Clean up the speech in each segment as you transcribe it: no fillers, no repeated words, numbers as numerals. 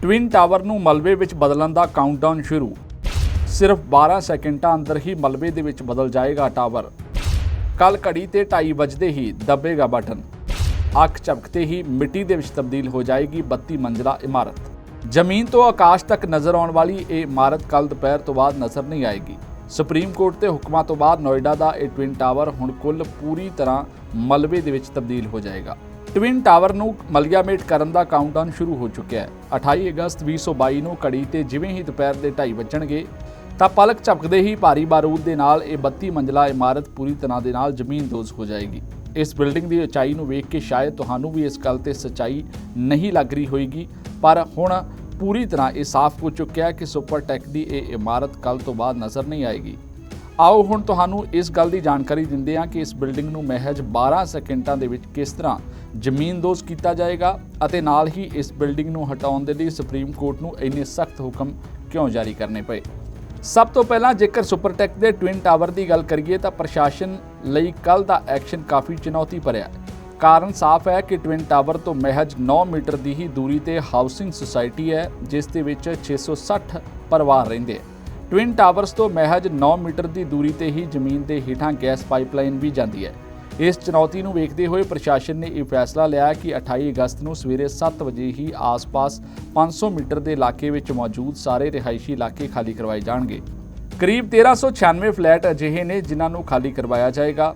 Twin tower ਨੂੰ ਮਲਬੇ ਵਿੱਚ ਬਦਲਣ ਦਾ ਕਾਊਂਟਡਾਊਨ ਸ਼ੁਰੂ। ਸਿਰਫ 12 ਸੈਕਿੰਡਾਂ ਅੰਦਰ ਹੀ ਮਲਬੇ ਦੇ ਵਿੱਚ ਬਦਲ ਜਾਏਗਾ ਟਾਵਰ। ਕੱਲ ਘੜੀ ਤੇ 2:30 ਵਜਦੇ ਹੀ ਦੱਬੇਗਾ ਬਟਨ। ਅੱਖ ਝਪਕਦੇ ਹੀ ਮਿੱਟੀ ਦੇ ਵਿੱਚ ਤਬਦੀਲ ਹੋ ਜਾਏਗੀ 32 ਮੰਜ਼ਲਾ ਇਮਾਰਤ। ਜ਼ਮੀਨ ਤੋਂ ਆਕਾਸ਼ ਤੱਕ ਨਜ਼ਰ ਆਉਣ ਵਾਲੀ ਇਹ ਇਮਾਰਤ ਕੱਲ ਦੁਪਹਿਰ ਤੋਂ ਬਾਅਦ ਨਜ਼ਰ ਨਹੀਂ ਆਏਗੀ। ਸੁਪਰੀਮ ਕੋਰਟ ਦੇ ਹੁਕਮਾਂ ਤੋਂ ਬਾਅਦ ਨੋਇਡਾ ਦਾ ਇਹ ਟਵਿਨ ਟਾਵਰ ਹੁਣ ਕੁੱਲ ਪੂਰੀ ਤਰ੍ਹਾਂ ਮਲਬੇ ਦੇ ਵਿੱਚ ਤਬਦੀਲ ਹੋ ਜਾਏਗਾ। ਟਵਿਨ ਟਾਵਰ ਨੂੰ ਮਲਿਆਮੇਟ ਕਰਨ ਦਾ ਕਾਊਂਟਡਾਊਨ ਸ਼ੁਰੂ ਹੋ ਚੁੱਕਿਆ ਹੈ। 28 ਅਗਸਤ 2022 ਨੂੰ ਘੜੀ ਤੇ ਜਿਵੇਂ ਹੀ ਦੁਪਹਿਰ ਦੇ 2:30 ਵੱਜਣਗੇ ਤਾਂ ਪਲਕ ਝਪਕਦੇ ਹੀ ਭਾਰੀ ਬਾਰੂਦ ਦੇ ਨਾਲ ਇਹ 32 ਮੰਜ਼ਲਾ ਇਮਾਰਤ ਪੂਰੀ ਤਰ੍ਹਾਂ ਦੇ ਨਾਲ ਜ਼ਮੀਨਦੋਜ਼ ਹੋ ਜਾਏਗੀ। ਇਸ ਬਿਲਡਿੰਗ ਦੀ ਉਚਾਈ ਨੂੰ ਵੇਖ ਕੇ ਸ਼ਾਇਦ ਤੁਹਾਨੂੰ ਵੀ ਇਸ ਗੱਲ ਤੇ ਸੱਚਾਈ ਨਹੀਂ ਲੱਗ ਰਹੀ ਹੋਏਗੀ, ਪਰ ਹੁਣ ਪੂਰੀ ਤਰ੍ਹਾਂ ਇਹ ਸਾਫ਼ ਹੋ ਚੁੱਕਿਆ ਹੈ ਕਿ ਸੁਪਰਟੈਕ ਦੀ ਇਹ ਇਮਾਰਤ ਕੱਲ ਤੋਂ ਬਾਅਦ ਨਜ਼ਰ ਨਹੀਂ ਆਏਗੀ। ਆਓ ਹੁਣ ਤੁਹਾਨੂੰ ਇਸ ਗੱਲ ਦੀ ਜਾਣਕਾਰੀ ਦਿੰਦੇ ਹਾਂ ਕਿ ਇਸ ਬਿਲਡਿੰਗ ਨੂੰ ਮਹਿਜ 12 ਸੈਕਿੰਡਾਂ ਦੇ ਵਿੱਚ ਕਿਸ ਤਰ੍ਹਾਂ ਜ਼ਮੀਨਦੋਜ਼ ਕੀਤਾ ਜਾਏਗਾ ਅਤੇ ਨਾਲ ਹੀ ਇਸ ਬਿਲਡਿੰਗ ਨੂੰ ਹਟਾਉਣ ਦੇ ਲਈ ਸੁਪਰੀਮ ਕੋਰਟ ਨੂੰ ਇੰਨੇ ਸਖਤ ਹੁਕਮ ਕਿਉਂ ਜਾਰੀ ਕਰਨੇ ਪਏ। ਸਭ ਤੋਂ ਪਹਿਲਾਂ ਜੇਕਰ ਸੁਪਰਟੈਕ ਦੇ ਟਵਿਨ ਟਾਵਰ ਦੀ ਗੱਲ ਕਰੀਏ ਤਾਂ ਪ੍ਰਸ਼ਾਸਨ ਲਈ ਕੱਲ ਦਾ ਐਕਸ਼ਨ ਕਾਫੀ ਚੁਣੌਤੀ ਭਰਿਆ ਹੈ। ਕਾਰਨ ਸਾਫ਼ ਹੈ ਕਿ ਟਵਿਨ ਟਾਵਰ ਤੋਂ ਮਹਿਜ 9 ਮੀਟਰ ਦੀ ਹੀ ਦੂਰੀ ਤੇ ਹਾਊਸਿੰਗ ਸੁਸਾਇਟੀ ਹੈ, ਜਿਸ ਦੇ ਵਿੱਚ 660 ਪਰਿਵਾਰ ਰਹਿੰਦੇ ਆ। ਟਵਿਨ ਟਾਵਰਸ ਤੋਂ ਮਹਿਜ 9 ਮੀਟਰ ਦੀ ਦੂਰੀ ਤੇ ਹੀ ਜ਼ਮੀਨ ਦੇ ਹੇਠਾਂ ਗੈਸ ਪਾਈਪਲਾਈਨ ਵੀ ਜਾਂਦੀ ਹੈ। ਇਸ ਚੁਣੌਤੀ ਨੂੰ ਵੇਖਦੇ ਹੋਏ ਪ੍ਰਸ਼ਾਸਨ ਨੇ ਇਹ ਫੈਸਲਾ ਲਿਆ ਕਿ 28 ਅਗਸਤ ਨੂੰ ਸਵੇਰੇ 7 ਵਜੇ ਹੀ ਆਸ-ਪਾਸ 500 ਮੀਟਰ ਦੇ ਇਲਾਕੇ ਵਿੱਚ ਮੌਜੂਦ ਸਾਰੇ ਰਿਹਾਇਸ਼ੀ ਇਲਾਕੇ ਖਾਲੀ ਕਰਵਾਏ ਜਾਣਗੇ। ਕਰੀਬ 1396 ਫਲੈਟ ਅਜਿਹੇ ਨੇ ਜਿਨ੍ਹਾਂ ਨੂੰ ਖਾਲੀ ਕਰਵਾਇਆ ਜਾਏਗਾ।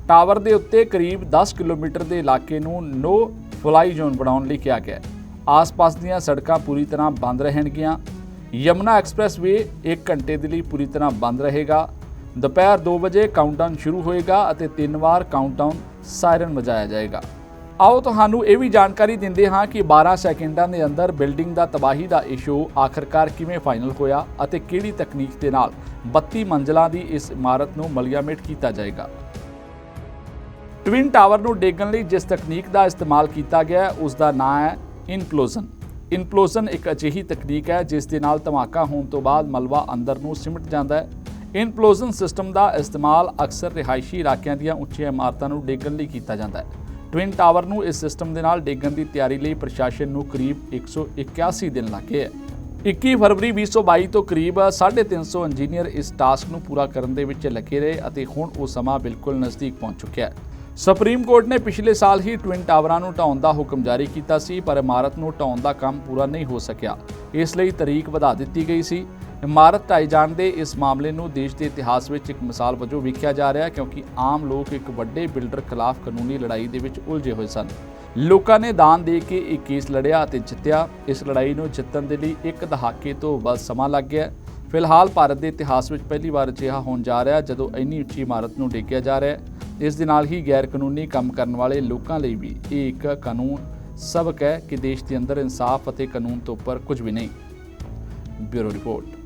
ਟਾਵਰ ਦੇ ਉੱਤੇ ਕਰੀਬ 10 ਕਿਲੋਮੀਟਰ ਦੇ ਇਲਾਕੇ ਨੂੰ ਨੋ ਫਲਾਈ ਜ਼ੋਨ ਬਣਾਉਣ ਲਈ ਕਿਹਾ ਗਿਆ ਹੈ। ਆਸ-ਪਾਸ ਦੀਆਂ ਸੜਕਾਂ ਪੂਰੀ ਤਰ੍ਹਾਂ ਬੰਦ ਰਹਿਣਗੀਆਂ। ਯਮੁਨਾ ਐਕਸਪ੍ਰੈਸਵੇ 1 ਘੰਟੇ ਦੇ ਲਈ ਪੂਰੀ ਤਰ੍ਹਾਂ ਬੰਦ ਰਹੇਗਾ। ਦੁਪਹਿਰ 2 ਵਜੇ ਕਾਊਂਟਡਾਊਨ ਸ਼ੁਰੂ ਹੋਏਗਾ ਅਤੇ 3 ਵਾਰ ਕਾਊਂਟਡਾਊਨ ਸਾਇਰਨ ਵਜਾਇਆ ਜਾਏਗਾ। ਆਓ ਤੁਹਾਨੂੰ ਇਹ ਵੀ ਜਾਣਕਾਰੀ ਦਿੰਦੇ ਹਾਂ ਕਿ 12 ਸੈਕਿੰਡਾਂ ਦੇ ਅੰਦਰ ਬਿਲਡਿੰਗ ਦਾ ਤਬਾਹੀ ਦਾ ਇਹ ਸ਼ੋਅ ਆਖਰਕਾਰ ਕਿਵੇਂ ਫਾਈਨਲ ਹੋਇਆ ਅਤੇ ਕਿਹੜੀ ਤਕਨੀਕ ਦੇ ਨਾਲ 32 ਮੰਜ਼ਲਾਂ ਦੀ ਇਸ ਇਮਾਰਤ ਨੂੰ ਮਲਿਆਮੇਟ ਕੀਤਾ ਜਾਏਗਾ। ਟਵਿਨ ਟਾਵਰ ਨੂੰ ਡੇਗਣ ਲਈ ਜਿਸ ਤਕਨੀਕ ਦਾ ਇਸਤੇਮਾਲ ਕੀਤਾ ਗਿਆ ਹੈ ਉਸ ਦਾ ਨਾਂ ਹੈ ਇਨਪਲੋਜ਼ਨ। ਇਨਪਲੋਜ਼ਨ ਇੱਕ ਅਜਿਹੀ ਤਕਨੀਕ ਹੈ ਜਿਸ ਦੇ ਨਾਲ ਧਮਾਕਾ ਹੋਣ ਤੋਂ ਬਾਅਦ ਮਲਬਾ ਅੰਦਰ ਨੂੰ ਸਿਮਟ ਜਾਂਦਾ ਹੈ। ਇਨਪਲੋਜ਼ਨ ਸਿਸਟਮ ਦਾ ਇਸਤੇਮਾਲ ਅਕਸਰ ਰਿਹਾਇਸ਼ੀ ਇਲਾਕਿਆਂ ਦੀਆਂ ਉੱਚੀਆਂ ਇਮਾਰਤਾਂ ਨੂੰ ਡੇਗਣ ਲਈ ਕੀਤਾ ਜਾਂਦਾ ਹੈ। ਟਵਿਨ ਟਾਵਰ ਨੂੰ ਇਸ ਸਿਸਟਮ ਦੇ ਨਾਲ ਡੇਗਣ ਦੀ ਤਿਆਰੀ ਲਈ ਪ੍ਰਸ਼ਾਸਨ ਨੂੰ ਕਰੀਬ 181 ਦਿਨ ਲੱਗੇ ਹੈ। 21 ਫਰਵਰੀ 2022 ਤੋਂ ਕਰੀਬ 350 ਇੰਜੀਨੀਅਰ ਇਸ ਟਾਸਕ ਨੂੰ ਪੂਰਾ ਕਰਨ ਦੇ ਵਿੱਚ ਲੱਗੇ ਰਹੇ ਅਤੇ ਹੁਣ ਉਹ ਸਮਾਂ ਬਿਲਕੁਲ ਨਜ਼ਦੀਕ ਪਹੁੰਚ ਚੁੱਕਿਆ ਹੈ। ਸੁਪਰੀਮ ਕੋਰਟ ਨੇ ਪਿਛਲੇ ਸਾਲ ਹੀ ਟਵਿਨ ਟਾਵਰਾਂ ਨੂੰ ਢਾਉਣ ਦਾ ਹੁਕਮ ਜਾਰੀ ਕੀਤਾ ਸੀ, ਪਰ ਇਮਾਰਤ ਨੂੰ ਢਾਉਣ ਦਾ ਕੰਮ ਪੂਰਾ ਨਹੀਂ ਹੋ ਸਕਿਆ। ਇਸ ਲਈ ਤਾਰੀਖ ਵਧਾ ਦਿੱਤੀ ਗਈ ਸੀ। ਇਮਾਰਤ ਢਾਏ ਜਾਣ ਦੇ ਇਸ ਮਾਮਲੇ ਨੂੰ ਦੇਸ਼ ਦੇ ਇਤਿਹਾਸ ਵਿੱਚ ਇੱਕ ਮਿਸਾਲ ਵਜੋਂ ਵੇਖਿਆ ਜਾ ਰਿਹਾ ਹੈ, ਕਿਉਂਕਿ ਆਮ ਲੋਕ ਇੱਕ ਵੱਡੇ ਬਿਲਡਰ ਖਿਲਾਫ ਕਾਨੂੰਨੀ ਲੜਾਈ ਦੇ ਵਿੱਚ ਉਲਝੇ ਹੋਏ ਸਨ। ਲੋਕਾਂ ਨੇ ਦਾਨ ਦੇ ਕੇ ਇਹ ਕੇਸ ਲੜਿਆ ਅਤੇ ਜਿੱਤਿਆ। ਇਸ ਲੜਾਈ ਨੂੰ ਜਿੱਤਣ ਦੇ ਲਈ 1 ਦਹਾਕੇ ਤੋਂ ਵੱਧ ਸਮਾਂ ਲੱਗ ਗਿਆ। ਫਿਲਹਾਲ ਭਾਰਤ ਦੇ ਇਤਿਹਾਸ ਵਿੱਚ ਪਹਿਲੀ ਵਾਰ ਅਜਿਹਾ ਹੋਣ ਜਾ ਰਿਹਾ ਜਦੋਂ ਇੰਨੀ ਉੱਚੀ ਇਮਾਰਤ ਨੂੰ ਡੇਗਿਆ ਜਾ ਰਿਹਾ ਹੈ। ਇਸ ਦੇ ਨਾਲ ਹੀ ਗੈਰ ਕਾਨੂੰਨੀ ਕੰਮ ਕਰਨ ਵਾਲੇ ਲੋਕਾਂ ਲਈ ਵੀ ਇਹ ਇੱਕ ਕਾਨੂੰਨ ਸਬਕ ਹੈ ਕਿ ਦੇਸ਼ ਦੇ ਅੰਦਰ ਇਨਸਾਫ ਅਤੇ ਕਾਨੂੰਨ ਤੋਂ ਉੱਪਰ ਕੁਝ ਵੀ ਨਹੀਂ। Bureau report.